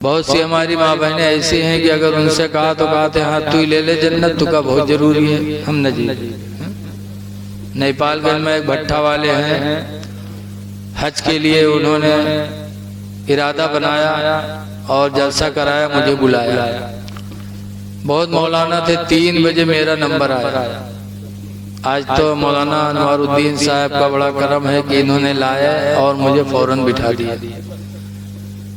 बहुत सी हमारी माँ बहनें ऐसी हैं कि अगर उनसे कहा तो कहते हाँ तू ही ले ले जन्नत, तू का बहुत जरूरी है। हम न जी। नेपालगंज में एक भट्ठा वाले हैं, हज के लिए उन्होंने इरादा बनाया और जलसा कराया, मुझे बुलाया। बहुत मौलाना थे, 3 बजे मेरा नंबर आया। आज तो मौलाना अनवारुद्दीन साहब का बड़ा करम है कि इन्होंने लाया और मुझे फौरन बिठा दिया।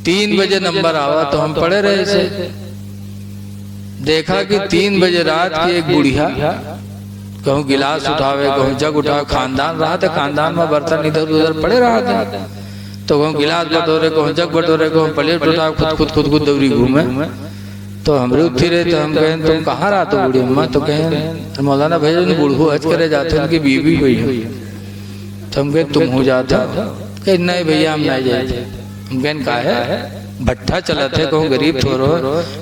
3 बजे नंबर आवा तो हम पड़े रहे से। देखा कि 3 बजे रात की एक बुढ़िया कहूँ गिलास उठावे, कहूँ जग उठावे, खानदान रहा था, खानदान में बर्तन इधर उधर पड़े रहा था, तो कहूँ गिलास बटोरे, कहूँ जग बटोरे, कहूँ प्लेट उठावे, खुद दौरी घूमे। तो हमरे उठी रहे, तो हम कहें तुम कहाँ रहा तो बूढ़ी अम्मा? तो कहें मौलाना भैया उन्हें बूढ़ू हज करे जाते, उनकी बीवी हुई है। तो हम कहें तुम हो जाता? कहे नहीं भैया हम नहीं जाते। हम कहें का है? भट्ठा चला थे, कहूँ गरीब थोड़ो।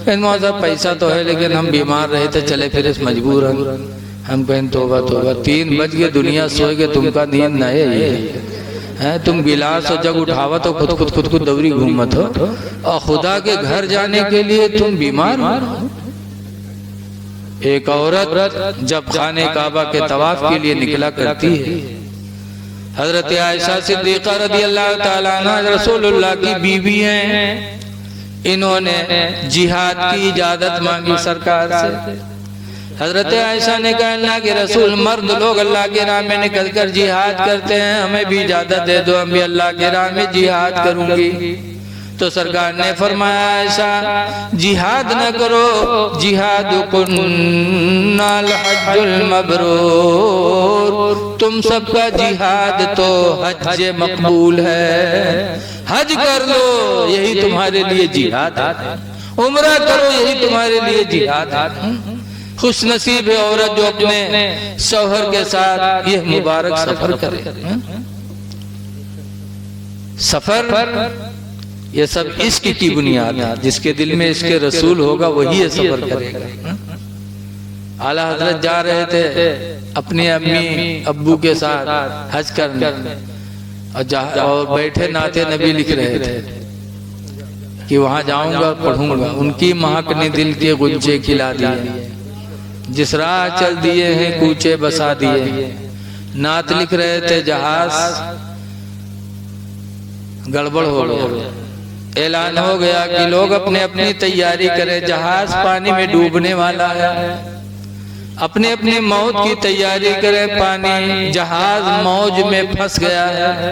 कहें पैसा तो है लेकिन हम बीमार रहे थे, चले फिर मजबूर हम कहें तोबा तोबा, 3 बज के दुनिया सोए के तुमका नींद न है, तुम गिलास और जग उठावा तो खुद दौरी घूमत हो, और खुदा के घर जाने के लिए तुम बीमार हो। एक औरत जब खाने काबा के तवाफ के लिए निकला करती है, हजरत आयशा सिद्दीक़ा रज़ी अल्लाह ताला अन्हा रसूलुल्लाह की बीवी हैं, इन्होंने जिहाद की इजाजत मांगी सरकार से। हजरत आयशा ने कहा अल्लाह के रसूल, मर्द लोग अल्लाह के राह में निकल कर जिहाद करते हैं, हमें भी इजाजत दे दो, हम भी अल्लाह के राह में जिहाद करूंगी। तो सरकार ने फरमाया ऐसा जिहाद न करो, जिहाद कुन्नल हज्जुल मबरूर, तुम सबका जिहाद तो हज मकबूल है, हज कर लो यही तुम्हारे लिए जिहाद है, उम्रा करो यही तुम्हारे लिए जिहाद है। खुश नसीब है औरत जो अपने शौहर के साथ यह मुबारक सफर करे। सफर ये सब इश्क की बुनियाद है, जिसके दिल में इसके रसूल होगा वही ये सफर करेगा। आला हजरत जा रहे थे अपनी अम्मी अब्बू के साथ हज करने, और बैठे नाते नबी लिख रहे थे कि वहां जाऊंगा पढ़ूंगा, उनकी महक ने दिल के गुंजे खिला दिए, जिस राह चल दिए हैं कूचे बसा दिए। नात लिख रहे थे जहाज गड़बड़ हो गया, ऐलान हो गया कि लोग अपने अपनी तैयारी करें, जहाज पानी में डूबने वाला है, अपने अपनी मौत की तैयारी करें, पानी जहाज मौज में फंस गया है।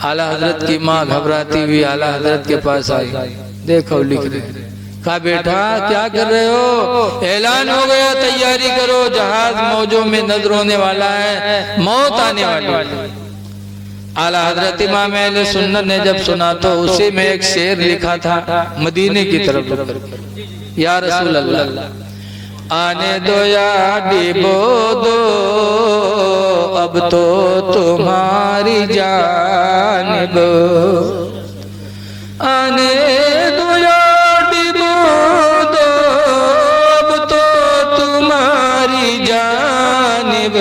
आला हजरत की माँ घबराती हुई आला हजरत के पास आई, देखो लिख रहे, कहा बेटा क्या कर रहे हो? ऐलान हो गया तैयारी करो, जहाज मौजों में नजर होने वाला है, मौत आने वाली है। आला हजरत इमाम अहले सुन्नत ने जब सुना तो उसी में एक शेर लिखा था मदीने की तरफ, या रसूल अल्लाह आने दो या डिबो दो, अब तो तुम्हारी जानिब, आने दो या डिबो दो, अब तो तुम्हारी जानिब,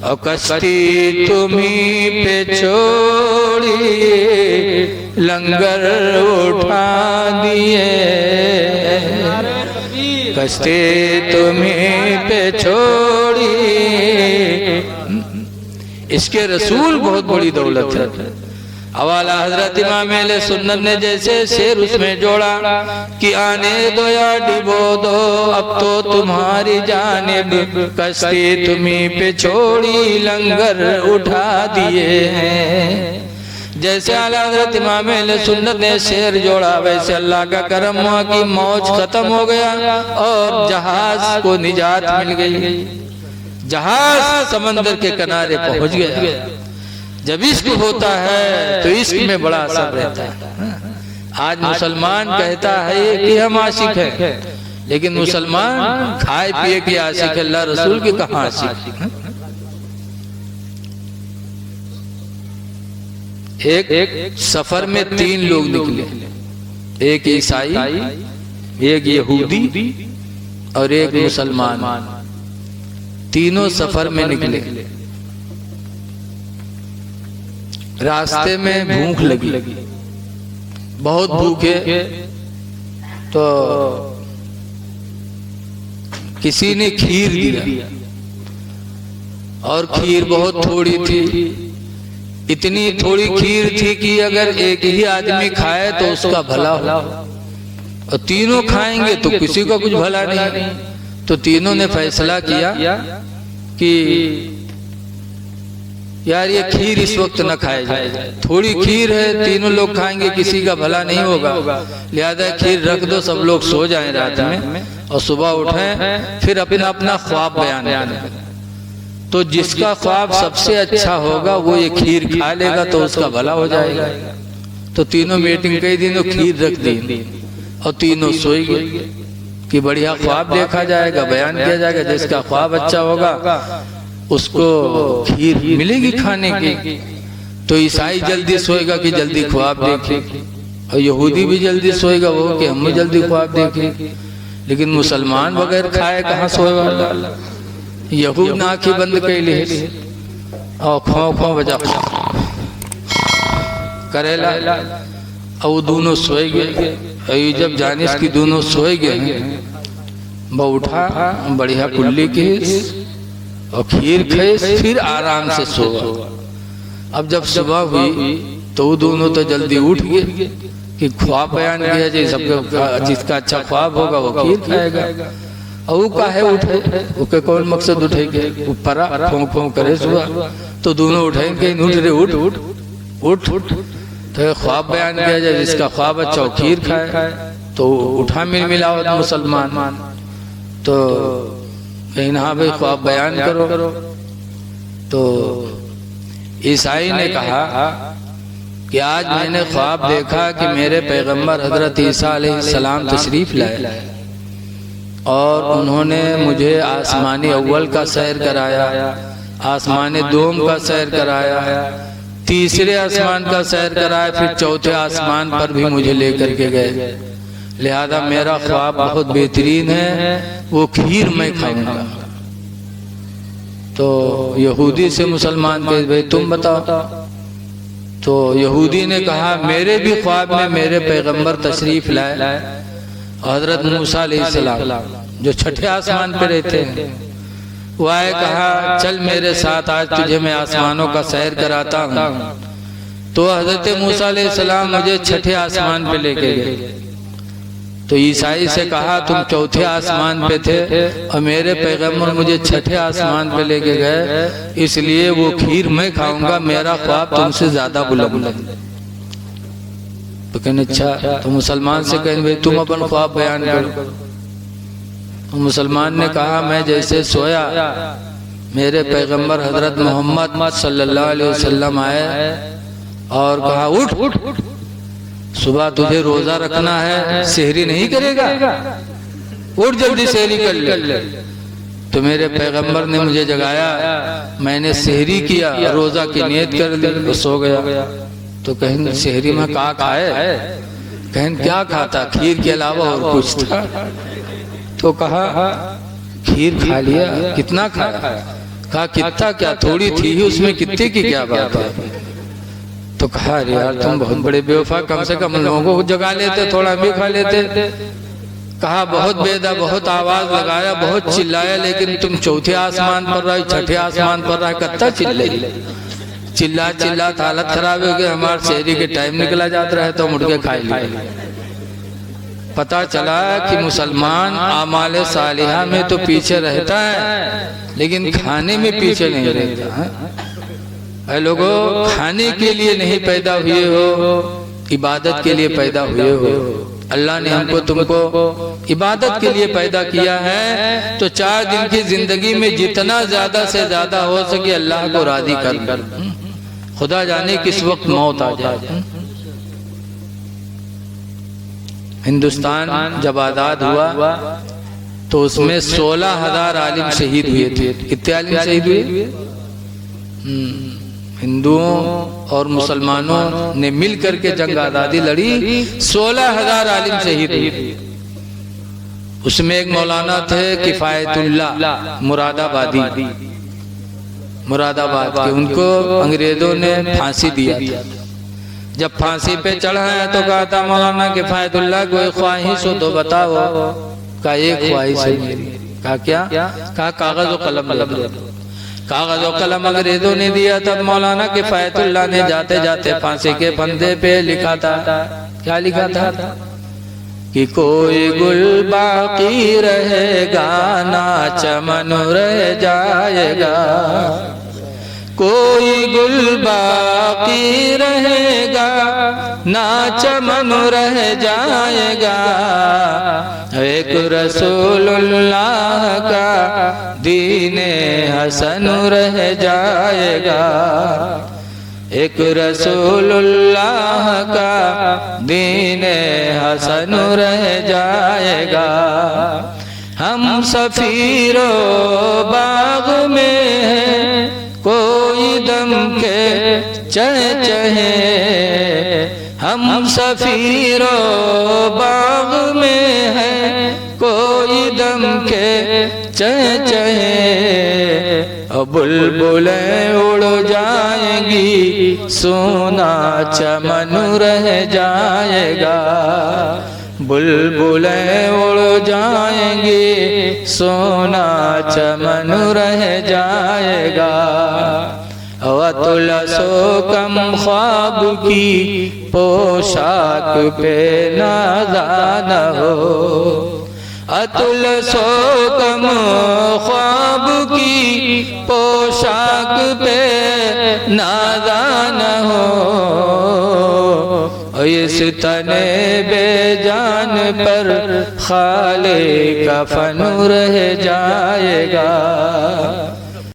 और कश्ती तुम्ही पे छोड़ी लंगर उठा दिए, कश्ती तुम्ही पे छोड़ी। इसके रसूल बहुत बड़ी दौलत है। हवाला हजरत इमाम अहले सुन्नत ने जैसे शेर उसमें जोड़ा कि आने दो या डिबो दो, अब तो तुम्हारी जानिब, कश्ती तुम्ही पे छोड़ी लंगर उठा दिए हैं। जैसे आला हजरत इमाम अहले सुन्नत ने शेर जोड़ा, वैसे अल्लाह का करम हुआ कि मौज खत्म हो गया और जहाज को निजात मिल गई, जहाज समंदर के किनारे पहुंच गया। जब इश्क होता है तो इश्क में बड़ा असर रहता है। आज मुसलमान कहता है कि हम आशिक हैं, लेकिन मुसलमान खाए पिए के आशिक है, अल्लाह रसूल के कहाँ आशिक है? एक सफर में 3 लोग निकले, एक ईसाई, एक यहूदी और एक मुसलमान, तीनों सफर में निकले। रास्ते में भूख लगी, बहुत भूखे, तो किसी ने खीर दिया और खीर बहुत थोड़ी थी। इतनी थोड़ी खीर थी कि अगर एक ही आदमी खाए तो उसका भला हो, और तीनों खाएंगे तो किसी का कुछ भला नहीं। तो तीनों ने फैसला किया कि यार ये खीर इस वक्त न खाए जाए, थोड़ी खीर है, तीनों लोग खाएंगे, किसी का भला नहीं होगा, लिहाजा खीर रख दो, सब लोग सो जाएं रात में और सुबह उठें फिर अपना अपना ख्वाब बयान करें। तो जिसका ख्वाब सबसे अच्छा होगा वो ये खीर खा लेगा तो उसका भला हो जाएगा। तो तीनों मीटिंग कई दिनों खीर रख दी और तीनों सोई गए कि बढ़िया ख्वाब देखा जाएगा, बयान किया जाएगा, जिसका ख्वाब अच्छा होगा उसको खीर मिलेगी खाने की। तो ईसाई जल्दी सोएगा कि जल्दी ख्वाब देखे, और यहूदी भी जल्दी सोएगा वो कि हम भी जल्दी ख्वाब देखें। लेकिन मुसलमान बगैर खाए कहाँ सोएगा? यहूद ने आँखें बंद कर ली और खौ खौ बजा करेला, और वो दोनों सोए गए। और जब जानिस की दोनों सोए गए, वो उठा बढ़िया कुल्ली की और खीर खाए, फिर आराम से सोआ। अब जब सुबह हुई तो वो दोनों तो जल्दी उठ गए कि ख्वाब बयान किया जाए, सबका जिसका अच्छा ख्वाब होगा वो खीर खाएगा। और वो काहे उठे, उसके कौन मकसद उठेगे, ऊपर फोंक फोंक करे सुबह। तो दोनों उठेंगे, उठ रे उठ उठ उठ उठ, तो ख्वाब बयान किया जाए, जिसका ख्वाब अच्छा वो खीर खाए। तो उठा मिलावट मुसलमान, तो कहीं ना भाई ख्वाब बयान करो। तो ईसाई ने कहा कि आज मैंने ख्वाब देखा कि मेरे पैगंबर हजरत ईसा अलैहिस्सलाम तशरीफ लाए और उन्होंने मुझे आसमानी अव्वल का सैर कराया, आसमानी दोम का सैर कराया, तीसरे आसमान का सैर कराया, फिर चौथे आसमान पर भी मुझे लेकर के गए। लिहाजा मेरा ख्वाब बहुत बेहतरीन है, वो खीर मैं खाऊंगा। तो यहूदी से मुसलमान कहे भाई तुम बताओ। तो यहूदी ने कहा मेरे भी ख्वाब में मेरे पैगंबर तशरीफ लाए, हजरत मूसा अलैहिस्सलाम जो छठे आसमान पे रहते हैं, वो आए, कहा चल मेरे साथ, आज तुझे मैं आसमानों का सैर कराता हूँ। तो हजरत मूसा अलैहिस्सलाम मुझे छठे आसमान पे लेके गए। तो ईसाई से कहा तुम चौथे आसमान पे थे और मेरे पैगंबर मुझे छठे आसमान पे लेके गए, इसलिए वो खीर मैं खाऊंगा, मेरा ख्वाब तुमसे ज्यादा बुलंद है। तो कहने अच्छा। तो मुसलमान से कहें भाई तुम अपन ख्वाब बयान करो। तो मुसलमान ने कहा मैं जैसे सोया, मेरे पैगंबर हजरत मोहम्मद सल्लल्लाहु अलैहि वसल्लम आए और कहा उठ उठ, सुबह तुझे रोजा रखना है, सेहरी नहीं करेगा, उठ जल्दी सेहरी कर ले। तो मेरे पैगंबर ने मुझे जगाया, मैंने सेहरी किया, रोजा की नियत कर ली, तो सो गया। तो कहें सेहरी में क्या खाए? कहें क्या खाता, खीर के अलावा और कुछ था? तो कहा खीर खा लिया। कितना खाया? कहा कितना क्या, थोड़ी थी, उसमें कितने की क्या बात है? तो कहा अरे यार तुम बहुत बड़े बेवफा, कम से कम लोगों को जगा लेते, थोड़ा भी खा लेते। कहा बहुत बेदा, बहुत आवाज लगाया, बहुत चिल्लाया, लेकिन तुम चौथे आसमान पर रहे, छठे आसमान पर रहे, कत्ता चिल्ले, चिल्ला चिल्ला हालत खराब हो गई। हमारे शहरी के टाइम निकला जाता रहे तो मुड़ के खाई लिए। पता चला कि मुसलमान आमाले सालिहा में तो पीछे रहता है, लेकिन खाने में पीछे नहीं रहता है। ऐ लोगों, खाने के लिए नहीं पैदा हुए हो, इबादत के लिए पैदा हुए हो। अल्लाह ने हमको तुमको इबादत के लिए पैदा किया है, तो 4 दिन की जिंदगी में जितना ज्यादा से ज्यादा हो सके अल्लाह को राजी कर। खुदा जाने किस वक्त मौत आ जाए। हिंदुस्तान जब आजाद हुआ तो उसमें 16,000 आलिम शहीद हुए थे। कितने आलिम शहीद हुए? हिंदुओं और मुसलमानों ने मिलकर के जंग आजादी लड़ी, 16,000 आलिम शहीद हुए। उसमें एक मौलाना थे किफायतुल्लाह मुरादाबादी, मुरादाबाद के, उनको अंग्रेजों ने फांसी दिया था। जब फांसी पे चढ़ा है तो कहा था मौलाना किफायतुल्लाह कोई ख्वाहिश हो तो बताओ। कहा एक ख्वाहिश है मेरी। कहा क्या? कहा कागज और कलम ले दो। कागज और कलम अंग्रेजों ने दिया। तब मौलाना किफायतुल्लाह ने जाते जाते फांसी के फंदे पे लिखा था। क्या लिखा था? कि कोई गुल बाकी रहेगा ना चमन रह जाएगा, कोई गुल बाकी रहेगा ना चमन रह जाएगा। एक रसूलुल्लाह का दीने हसन रह जाएगा, एक रसूलुल्लाह का दीने हसन रह जाएगा। हम सफीरो बाग में हैं कोई दम के चहचहे, हम सफीरो बाग में हैं कोई दम के चहचहे। बुलबुलें उड़ जाएंगी सोना चमन रह जाएगा, बुलबुलें उड़ जाएंगी सोना चमन रह जाएगा। अतुल सो कम ख्वाब की पोशाक पे नाज़ान हो, अतुल सो कम ख्वाब की पोशाक पे नाज़ान हो। इस तने बेजान पर खाले कफन रह जाएगा।